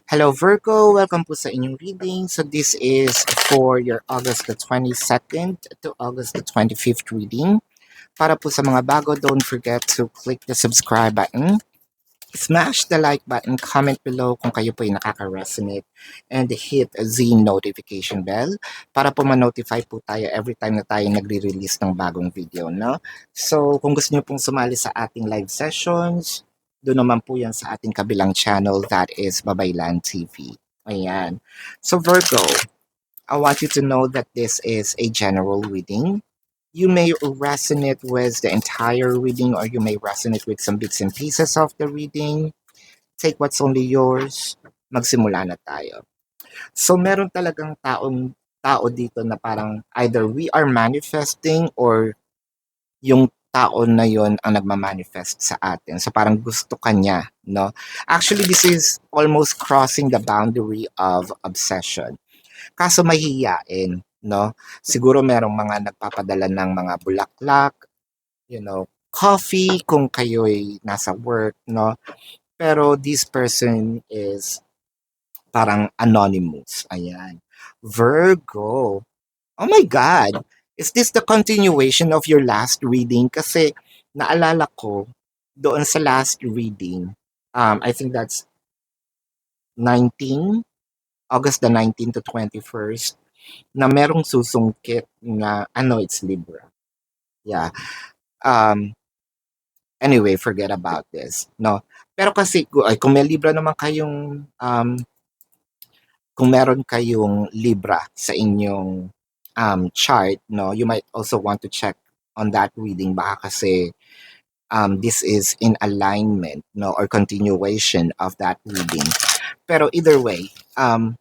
Hello Virgo, welcome po sa inyong reading. So this is for your August the 22nd to August the 25th reading. Para po sa mga bago, don't forget to click the subscribe button, smash the like button, comment below kung kayo po ay nakaka-resonate, and hit the notification bell para po ma-notify po tayo every time na tayo nagre-release ng bagong video, no? So kung gusto niyo pong sumali sa ating live sessions, doon naman po yan sa ating kabilang channel, that is Babaylan TV. Ayan. So Virgo, I want you to know that this is a general reading. You may resonate with the entire reading or you may resonate with some bits and pieces of the reading. Take what's only yours. Magsimula na tayo. So meron talagang tao dito na parang either we are manifesting or yung tao na yon ang nagmamanifest sa atin. So parang gusto kanya, no? Actually, this is almost crossing the boundary of obsession. Kaso mahihiyain, no? Siguro merong mga nagpapadala ng mga bulaklak, coffee kung kayo'y nasa work, no? Pero this person is parang anonymous. Ayan. Virgo. Oh my God. Is this the continuation of your last reading? Kasi naalala ko doon sa last reading, I think that's 19, August the 19th to 21st, na merong susungkit na it's Libra. Yeah. Um, anyway, forget about this. No. Pero kasi kung may Libra naman kayong kung meron kayong Libra sa inyong chart, no, you might also want to check on that reading baka kasi this is in alignment, no, or continuation of that reading. Pero either way,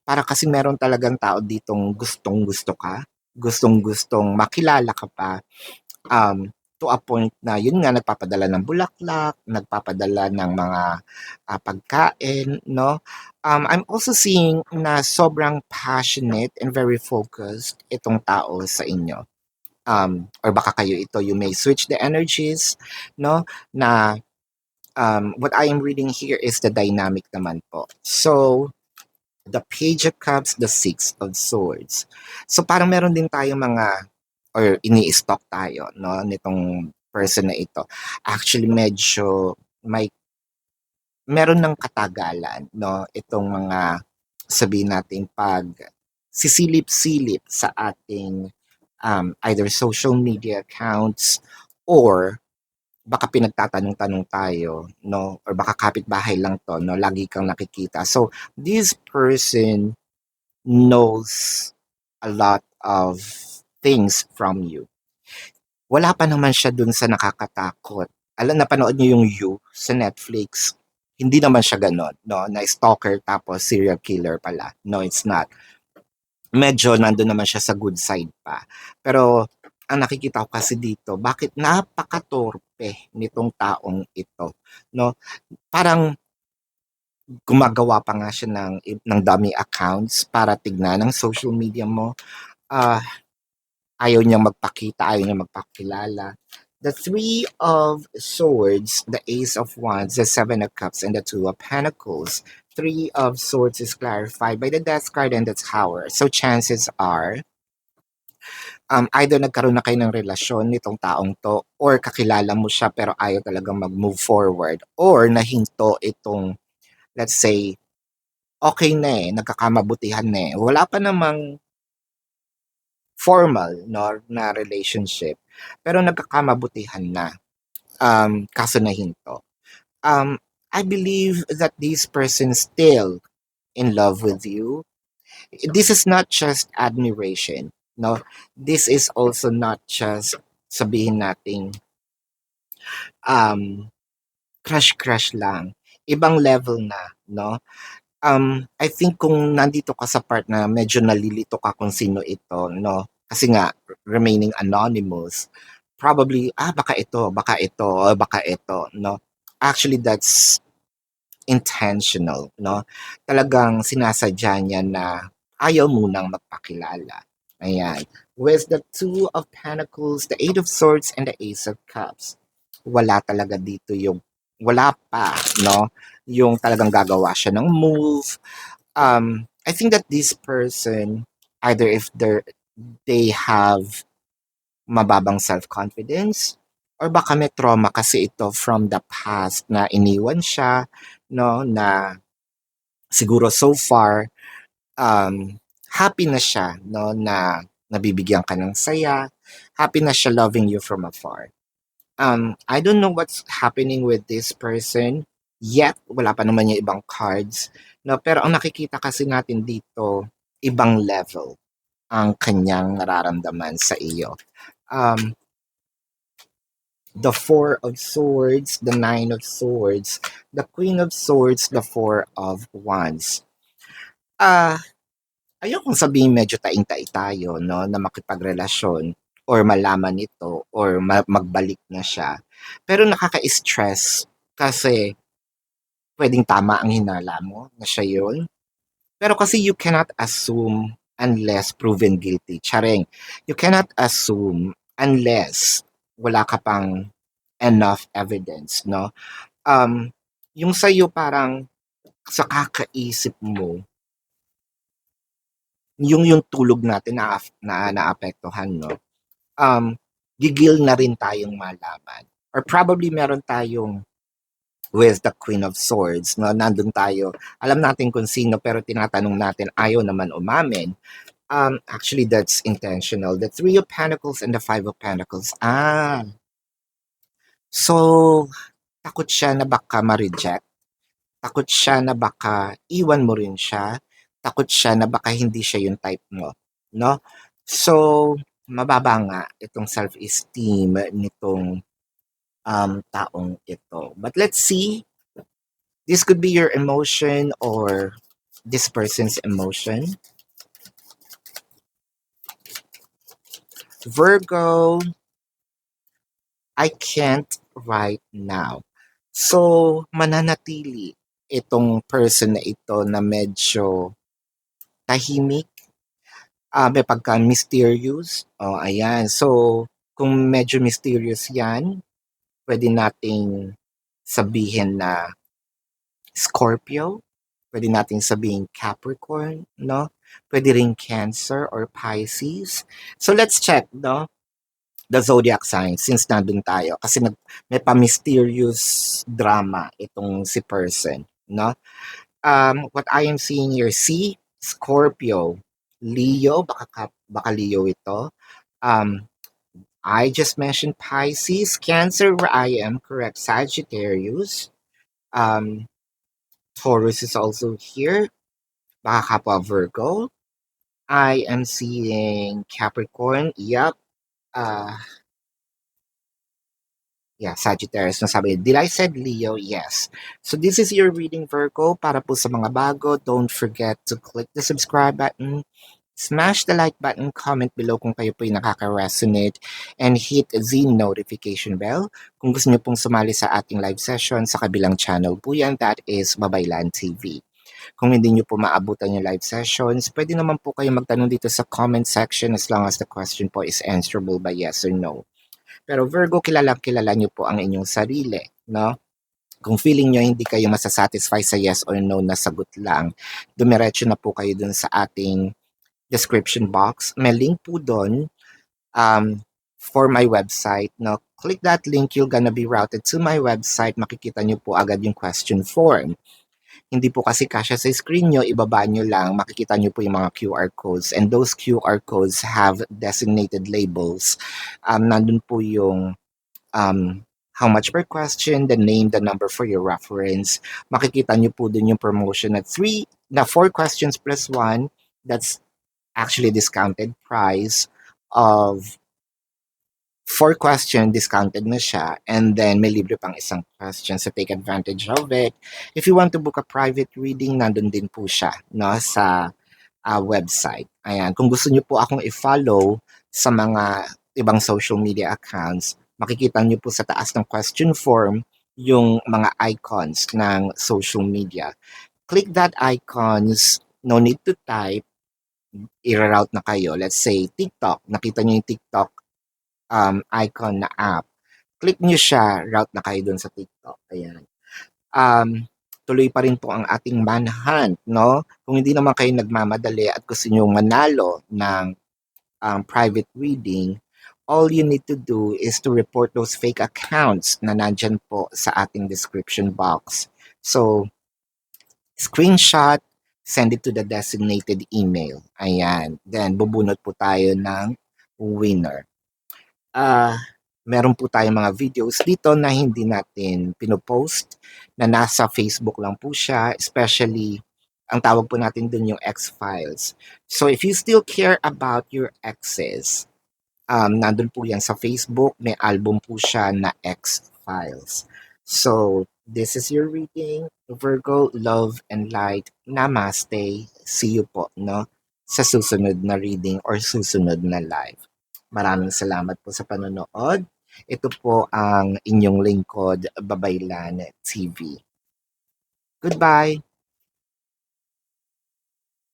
para kasi meron talagang tao ditong gustong-gusto ka, gustong-gustong makilala ka pa, to a point na yun nga nagpapadala ng bulaklak, nagpapadala ng mga pagkain, no? I'm also seeing na sobrang passionate and very focused itong tao sa inyo. Or baka kayo ito, you may switch the energies, no? Na what I am reading here is the dynamic naman po. So, the Page of Cups, the Six of Swords. So parang meron din tayong mga or ini-stalk tayo, no, nitong person na ito. Actually, medyo meron ng katagalan, no, itong mga sabihin natin pag sisilip-silip sa ating either social media accounts or baka pinagtatanong-tanong tayo, no, or baka kapitbahay lang to, no, lagi kang nakikita. So, this person knows a lot of things from you. Wala pa naman siya dun sa nakakatakot. Alam, napanood niyo yung You sa Netflix. Hindi naman siya ganon, no? Na stalker tapos serial killer pala. No, it's not. Medyo nandun naman siya sa good side pa. Pero ang nakikita ko kasi dito, bakit napakatorpe nitong taong ito, no? Parang gumagawa pa nga siya ng dummy accounts para tignan ng social media mo. Ah, ayaw niyang magpakita, ayaw niyang magpakilala. The Three of Swords, the Ace of Wands, the Seven of Cups, and the Two of Pentacles. Three of Swords is clarified by the Death card and the Tower. So chances are, either nagkaroon na kayo ng relasyon nitong taong to, or kakilala mo siya pero ayaw talagang mag-move forward, or nahinto itong, let's say, okay na nagkakamabutihan na wala pa namang formal, no, na relationship, pero nagkakamabutihan na, kaso nahinto. I believe that this person is still in love with you. This is not just admiration, no? This is also not just sabihin nating um, crush-crush lang. Ibang level na, no? I think kung nandito ka sa part na medyo nalilito ka kung sino ito, no? Kasi nga, remaining anonymous, probably, baka ito, o baka ito, no? Actually, that's intentional, no? Talagang sinasadya niya na ayaw munang magpakilala. Ayan. With the Two of Pentacles, the Eight of Swords, and the Ace of Cups, wala talaga dito yung, wala pa, no? yung talagang gagawa siya ng move. I think that this person, either if they have mababang self-confidence or baka may trauma kasi ito from the past na iniwan siya, no, na siguro so far, happy na siya, no, na nabibigyan ka ng saya, happy na siya loving you from afar. I don't know what's happening with this person yet. Wala pa naman yung ibang cards. No, pero ang nakikita kasi natin dito, ibang level ang kanyang nararamdaman sa iyo. Um, the Four of Swords, the Nine of Swords, the Queen of Swords, the Four of Wands. Ah, ayokong sabihin medyo taing-tai tayo, no, na makipagrelasyon or malaman ito or magbalik na siya. Pero nakaka-stress kasi pwedeng tama ang hinala mo na siya yun. Pero kasi you cannot assume unless proven guilty. Charing. You cannot assume unless wala ka pang enough evidence, no? Um, yung sa'yo parang sa kakaisip mo, yung tulog natin na naapektuhan, no? Um, gigil na rin tayong malaman. Or probably meron tayong with the Queen of Swords, no? Nandun tayo. Alam natin kung sino pero tinatanong natin ayaw naman umamin. Actually, that's intentional. The Three of Pentacles and the Five of Pentacles. So, takot siya na baka ma-reject. Takot siya na baka iwan mo rin siya. Takot siya na baka hindi siya yung type mo. No? So, mababa nga itong self-esteem nitong taong ito. But let's see. This could be your emotion or this person's emotion. Virgo, I can't right now. So, mananatili itong person na ito na medyo tahimik, may pagka-mysterious. Oh, ayan. So, kung medyo mysterious yan, pwede nating sabihin na Scorpio, pwede nating sabihin Capricorn, no? Pwede ring Cancer or Pisces. So, let's check, no? The zodiac sign since nandun tayo kasi may pa-mysterious drama itong si person, no? What I am seeing here, C, Scorpio, Leo, baka Leo ito. I just mentioned Pisces, Cancer where I am correct, Sagittarius, um, Taurus is also here, baka kapwa Virgo. I am seeing Capricorn, yep, uh, yeah, Sagittarius na sabi. Did I said Leo? Yes. So this is your reading, Virgo. Para po sa mga bago, don't forget to click the subscribe button, smash the like button, comment below kung kayo po yung nakaka-resonate, and hit the notification bell. Kung gusto niyo pong sumali sa ating live session sa kabilang channel po yan, that is Babaylan TV. Kung hindi niyo po maabutan yung live sessions, pwede naman po kayo magtanong dito sa comment section as long as the question po is answerable by yes or no. Pero Virgo, kilala niyo po ang inyong sarili, no? Kung feeling nyo hindi kayo masasatisfy sa yes or no na sagot lang, dumiretso na po kayo dun sa ating description box. May link po dun for my website. No? Click that link, you're gonna be routed to my website. Makikita nyo po agad yung question form. Hindi po kasi kasya sa screen nyo, ibaba nyo lang, makikita nyo po yung mga QR codes. And those QR codes have designated labels. Nandun po yung how much per question, the name, the number for your reference. Makikita nyo po dun yung promotion at 4 questions plus 1. That's actually discounted price of 4 question, discounted na siya. And then may libre pang isang question. So take advantage of it. If you want to book a private reading, nandun din po siya, no, sa website. Ayan. Kung gusto niyo po akong i-follow sa mga ibang social media accounts, makikita niyo po sa taas ng question form yung mga icons ng social media. Click that icons, no need to type, i-route na kayo. Let's say TikTok, nakita niyo yung TikTok icon na app. Click niyo siya, route na kayo dun sa TikTok. Ayan. Um, tuloy pa rin po ang ating manhunt, no? Kung hindi naman kayo nagmamadali at gusto nyo manalo ng private reading, all you need to do is to report those fake accounts na nandyan po sa ating description box. So, screenshot, send it to the designated email. Ayan. Then, bubunot po tayo ng winner. Meron po tayong mga videos dito na hindi natin pinopost, na nasa Facebook lang po siya, especially ang tawag po natin dun yung X-Files. So if you still care about your exes, nandun po yan sa Facebook, may album po siya na X-Files. So this is your reading, Virgo, love and light. Namaste. See you po, no? Sa susunod na reading or susunod na live. Maraming salamat po sa panonood. Ito po ang inyong lingkod, Babaylan TV. Goodbye!